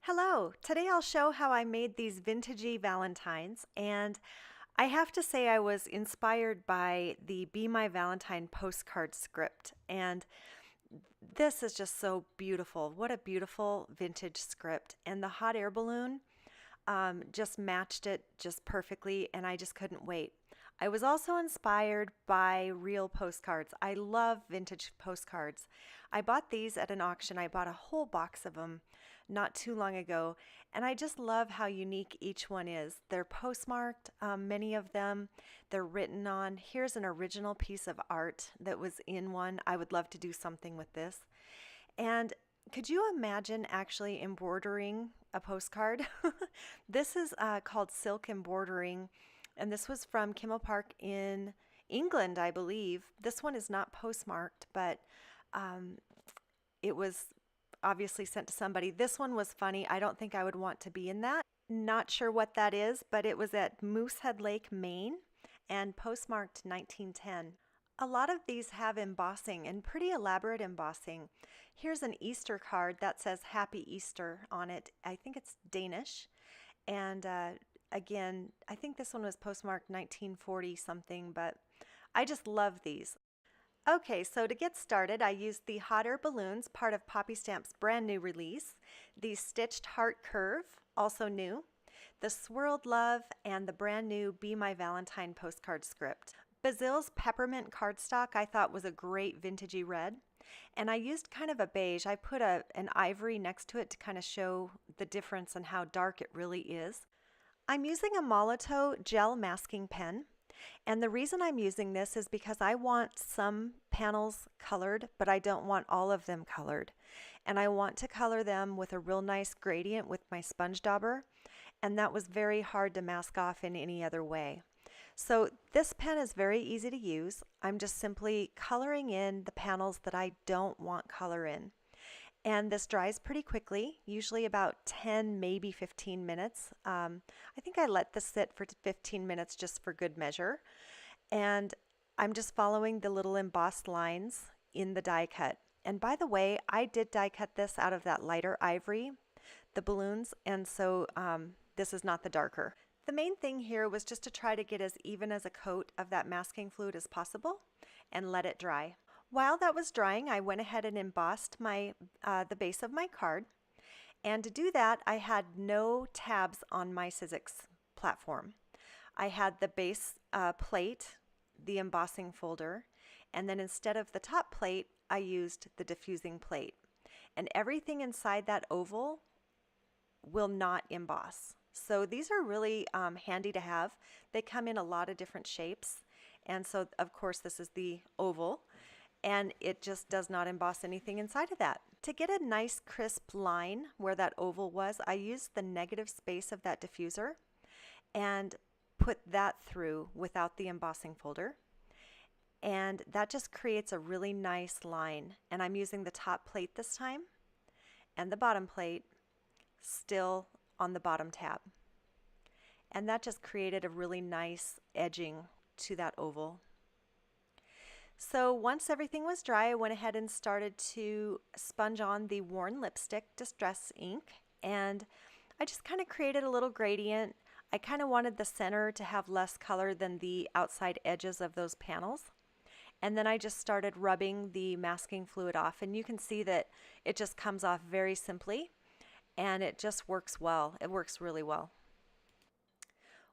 Hello, today I'll show how I made these vintagey Valentines, and I have to say I was inspired by the Be My Valentine postcard script, and this is just so beautiful. What a beautiful vintage script. And the hot air balloon just matched it just perfectly, and I just couldn't wait. I was also inspired by real postcards. I love vintage postcards. I bought these at an auction. I bought a whole box of them not too long ago, and I just love how unique each one is. They're postmarked, many of them. They're written on. Here's an original piece of art that was in one. I would love to do something with this. And could you imagine actually embroidering a postcard? This is called silk embroidering, and this was from Kimmel Park in England, I believe. This one is not postmarked, but it was obviously sent to somebody. This one was funny. I don't think I would want to be in that. Not sure what that is, but it was at Moosehead Lake, Maine, and postmarked 1910. A lot of these have embossing and pretty elaborate embossing. Here's an Easter card that says Happy Easter on it. I think it's Danish. And again, I think this one was postmarked 1940 something, but I just love these. Okay, so to get started, I used the hot air balloons, part of Poppy Stamp's brand new release, the stitched heart curve, also new, the swirled love, and the brand new Be My Valentine postcard script. Bazille's peppermint cardstock I thought was a great vintagey red, and I used kind of a beige. I put an ivory next to it to kind of show the difference and how dark it really is. I'm using a Molotow gel masking pen, and the reason I'm using this is because I want some panels colored, but I don't want all of them colored. And I want to color them with a real nice gradient with my sponge dauber, and that was very hard to mask off in any other way. So this pen is very easy to use. I'm just simply coloring in the panels that I don't want color in. And this dries pretty quickly, usually about 10, maybe 15 minutes. I think I let this sit for 15 minutes just for good measure. And I'm just following the little embossed lines in the die cut. And by the way, I did die cut this out of that lighter ivory, the balloons, and so this is not the darker. The main thing here was just to try to get as even as a coat of that masking fluid as possible and let it dry. While that was drying, I went ahead and embossed the base of my card. And to do that, I had no tabs on my Sizzix platform. I had the base plate, the embossing folder, and then instead of the top plate, I used the diffusing plate. And everything inside that oval will not emboss. So these are really handy to have. They come in a lot of different shapes. And so, of course, this is the oval. And it just does not emboss anything inside of that. To get a nice crisp line where that oval was, I used the negative space of that diffuser and put that through without the embossing folder. And that just creates a really nice line. And I'm using the top plate this time and the bottom plate still on the bottom tab. And that just created a really nice edging to that oval. So once everything was dry, I went ahead and started to sponge on the worn lipstick Distress ink, and I just kind of created a little gradient. I kind of wanted the center to have less color than the outside edges of those panels. And then I just started rubbing the masking fluid off, and you can see that it just comes off very simply, and it just works well. It works really well.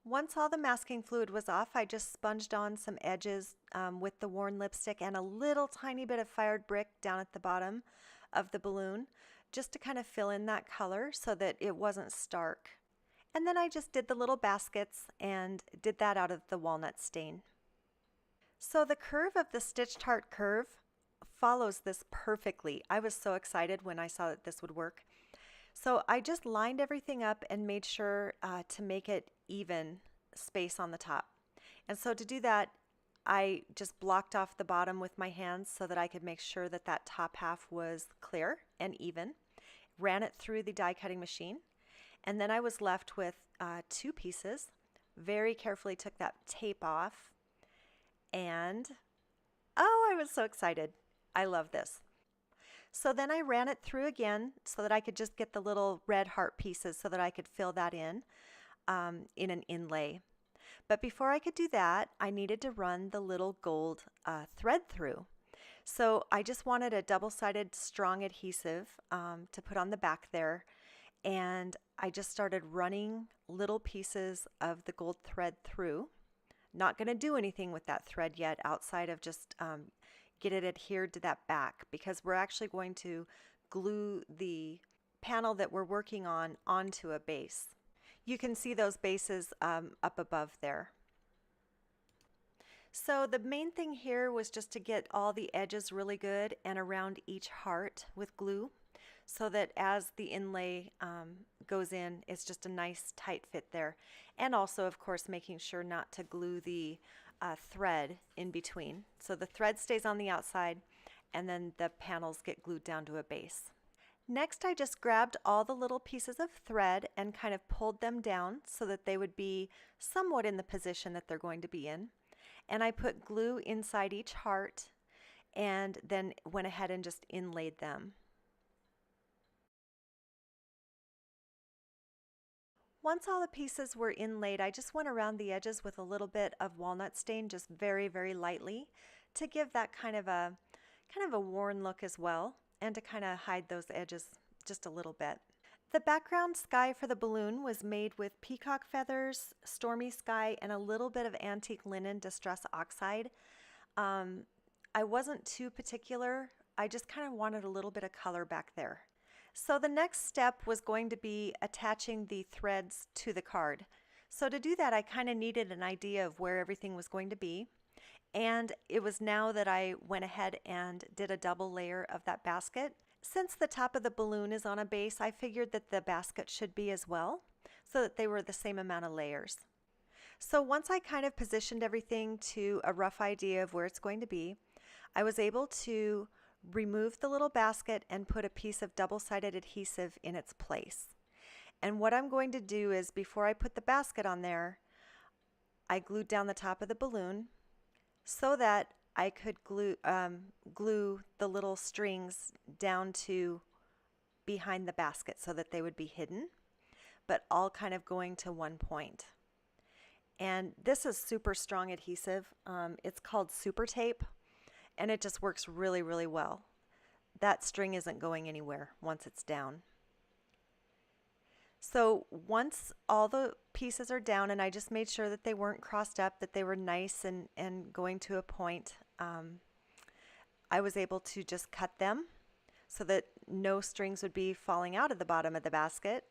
Once all the masking fluid was off, I just sponged on some edges with the worn lipstick and a little tiny bit of fired brick down at the bottom of the balloon, just to kind of fill in that color so that it wasn't stark. And then I just did the little baskets and did that out of the walnut stain. So the curve of the stitched heart curve follows this perfectly. I was so excited when I saw that this would work. So I just lined everything up and made sure to make it even space on the top. And so to do that, I just blocked off the bottom with my hands so that I could make sure that that top half was clear and even. Ran it through the die cutting machine, and then I was left with two pieces. Very carefully took that tape off, and oh, I was so excited. I love this. So then I ran it through again so that I could just get the little red heart pieces so that I could fill that in an inlay. But before I could do that, I needed to run the little gold thread through. So I just wanted a double-sided strong adhesive to put on the back there, and I just started running little pieces of the gold thread through. Not going to do anything with that thread yet outside of just get it adhered to that back, because we're actually going to glue the panel that we're working on onto a base. You can see those bases up above there. So the main thing here was just to get all the edges really good and around each heart with glue, so that as the inlay goes in, it's just a nice tight fit there. And also, of course, making sure not to glue the thread in between. So the thread stays on the outside and then the panels get glued down to a base. Next, I just grabbed all the little pieces of thread and kind of pulled them down so that they would be somewhat in the position that they're going to be in. And I put glue inside each heart and then went ahead and just inlaid them. Once all the pieces were inlaid, I just went around the edges with a little bit of walnut stain, just very, very lightly, to give that kind of a worn look as well, and to kind of hide those edges just a little bit. The background sky for the balloon was made with peacock feathers, stormy sky, and a little bit of antique linen distress oxide. I wasn't too particular. I just kind of wanted a little bit of color back there. So the next step was going to be attaching the threads to the card. So to do that, I kind of needed an idea of where everything was going to be. And it was now that I went ahead and did a double layer of that basket. Since the top of the balloon is on a base, I figured that the basket should be as well, so that they were the same amount of layers. So once I kind of positioned everything to a rough idea of where it's going to be, I was able to remove the little basket and put a piece of double-sided adhesive in its place. And what I'm going to do is, before I put the basket on there, I glued down the top of the balloon so that I could glue the little strings down to behind the basket so that they would be hidden, but all kind of going to one point. And this is super strong adhesive. It's called Super Tape, and it just works really, really well. That string isn't going anywhere once it's down. So once all the pieces are down, and I just made sure that they weren't crossed up, that they were nice and going to a point, I was able to just cut them so that no strings would be falling out of the bottom of the basket,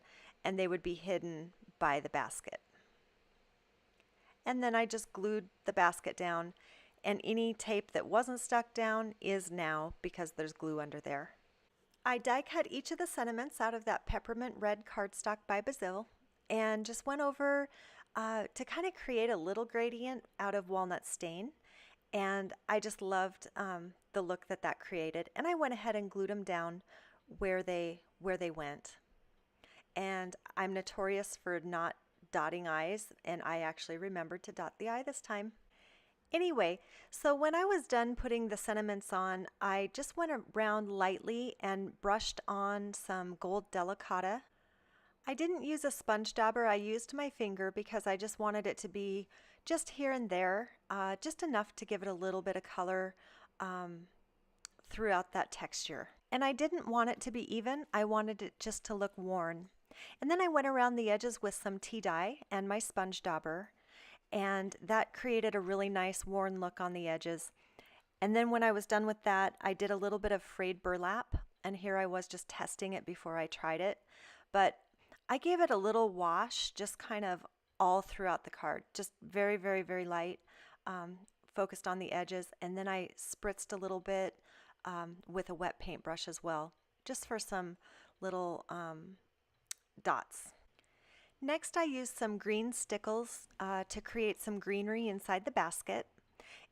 and they would be hidden by the basket. And then I just glued the basket down, and any tape that wasn't stuck down is now, because there's glue under there. I die cut each of the sentiments out of that peppermint red cardstock by Bazille, and just went over to kind of create a little gradient out of walnut stain. And I just loved the look that that created, and I went ahead and glued them down where they went. And I'm notorious for not dotting I's, and I actually remembered to dot the I this time. Anyway, so when I was done putting the sentiments on, I just went around lightly and brushed on some gold delicata. I didn't use a sponge dauber, I used my finger because I just wanted it to be just here and there, just enough to give it a little bit of color throughout that texture. And I didn't want it to be even, I wanted it just to look worn. And then I went around the edges with some tea dye and my sponge dauber, and that created a really nice worn look on the edges. And then when I was done with that, I did a little bit of frayed burlap, and here I was just testing it before I tried it. But I gave it a little wash, just kind of all throughout the card, just very, very, very light, focused on the edges, and then I spritzed a little bit with a wet paintbrush as well, just for some little dots. Next, I used some green stickles to create some greenery inside the basket,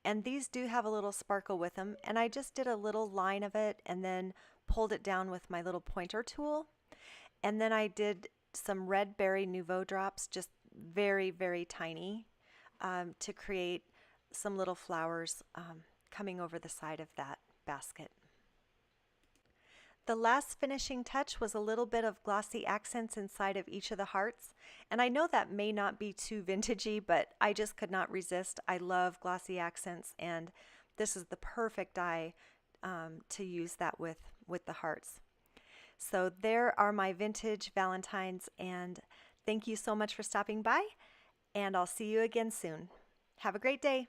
and these do have a little sparkle with them, and I just did a little line of it and then pulled it down with my little pointer tool. And then I did some red berry nouveau drops, just very, very tiny, to create some little flowers coming over the side of that basket. The last finishing touch was a little bit of glossy accents inside of each of the hearts. And I know that may not be too vintagey, but I just could not resist. I love glossy accents, and this is the perfect die to use that with the hearts. So there are my vintage Valentines, and thank you so much for stopping by, and I'll see you again soon. Have a great day.